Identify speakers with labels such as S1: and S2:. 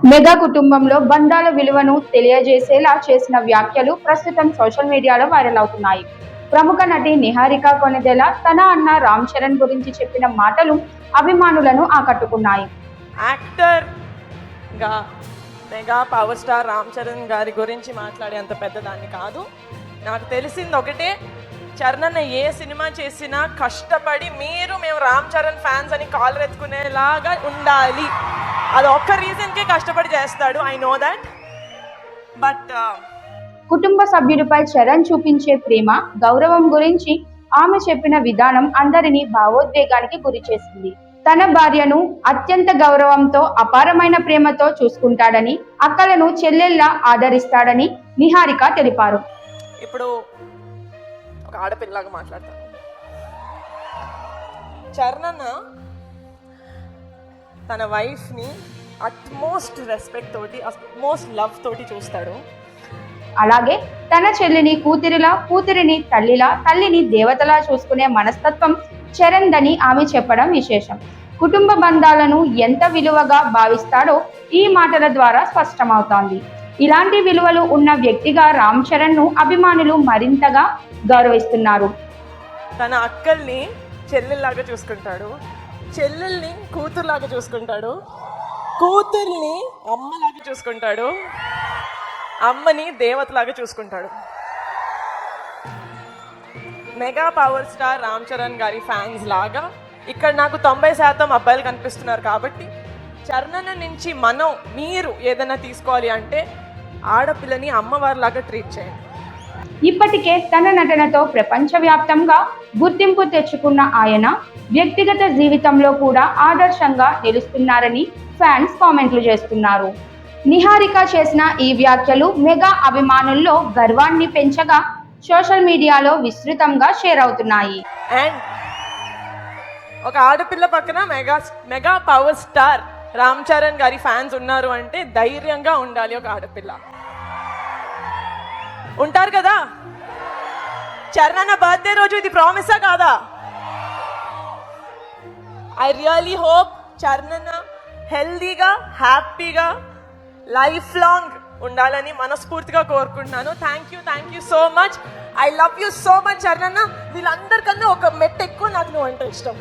S1: Mega కుటుంబంలో బంధాల విలువను తెలియజేసేలా చేసిన వ్యాఖ్యలు ప్రస్తుతం సోషల్ మీడియాలో వైరల్ అవుతున్నాయి. ప్రముఖ నటి నిహారిక కొణిదెల తన అన్న రామ్ చరణ్ గురించి చెప్పిన మాటలు అభిమానులను ఆకట్టుకున్నాయి.
S2: యాక్టర్ గా mega power star Ram Charan గారి గురించి మాట్లాడేంత పెద్దదాన్ని కాదు. నాకు తెలిసింది ఒకటే, చరణ్ ఏ సినిమా చేసినా కష్టపడి మేము రామ్ చరణ్ ఫ్యాన్స్ అని కాలర్ ఎత్తుకునేలాగా ఉండాలి. అది ఒక్క రీజన్కే కష్టపడి చేస్తాడు. I know that. బట్
S1: కుటుంబ సభ్యుడిపై చరణ్ చూపించే ప్రేమ, గౌరవం గురించి ఆమె చెప్పిన విధానం అందరినీ భావోద్వేగానికి గురి చేసింది. తన భార్యను అత్యంత గౌరవంతో, అపారమైన ప్రేమతో చూసుకుంటాడని, అక్కలను చెల్లెల్లా ఆదరిస్తాడని నిహారిక తెలిపారు.
S2: ఇప్పుడు ఒక ఆడపిల్లలాగా మాట్లాడతాను. చరణ్ తన వైఫ్ని అట్మోస్ట్ రెస్పెక్ట్ తోటి, అట్మోస్ట్ లవ్ తోటి చూస్తాడు.
S1: అలాగే తన చెల్లిని కూతురిలా, కూతురిని తల్లిలా, తల్లిని దేవతలా చూసుకునే మనస్తత్వం చరణ్ దని ఆమె చెప్పడం విశేషం. కుటుంబ బంధాలను ఎంత విలువగా భావిస్తాడో ఈ మాటల ద్వారా స్పష్టమవుతోంది. ఇలాంటి విలువలు ఉన్న వ్యక్తిగా రామ్ చరణ్ ను అభిమానులు మరింతగా గౌరవిస్తున్నారు.
S2: తన అక్కల్ని చెల్లెల్లాగా చూసుకుంటాడు, చెల్లెల్ని కూతురులాగా చూసుకుంటాడు, కూతుర్ని అమ్మలాగా చూసుకుంటాడు, అమ్మని దేవతలాగా చూసుకుంటాడు. Mega power star Ram Charan గారి ఫ్యాన్స్ లాగా ఇక్కడ నాకు 90% అబ్బాయిలు కనిపిస్తున్నారు. కాబట్టి చరణ్ నుంచి మీరు ఏదైనా తీసుకోవాలి అంటే ఆడపిల్లని అమ్మవారిలాగా ట్రీట్ చేయండి.
S1: ఇప్పటికే తన నటనతో ప్రపంచవ్యాప్తంగా గుర్తింపు తెచ్చుకున్న ఆయన వ్యక్తిగత జీవితంలో కూడా ఆదర్శంగా నిలుస్తున్నారని ఫ్యాన్స్ కామెంట్లు చేస్తున్నారు. నిహారిక చేసిన ఈ వ్యాఖ్యలు మెగా అభిమానుల్లో గర్వాన్ని పెంచగా సోషల్ మీడియాలో విస్తృతంగా షేర్ అవుతున్నాయి.
S2: అండ్ ఒక ఆడపిల్ల పక్కన mega power star Ram Charan గారి ఫ్యాన్స్ ఉన్నారు అంటే ధైర్యంగా ఉండాలి. ఒక ఆడపిల్ల ఉంటారు కదా. చరణ్ బర్త్డే రోజు ఇది ప్రామిసా కాదా? ఐ రియలీ హోప్ చరణ్ హెల్దీగా, హ్యాపీగా, లైఫ్ లాంగ్ ఉండాలని మనస్ఫూర్తిగా కోరుకుంటున్నాను. Thank you so much. I love you so much Charan. వీళ్ళందరికన్నా ఒక మెట్టు ఎక్కువ నాకు నువ్వు అంటే ఇష్టం.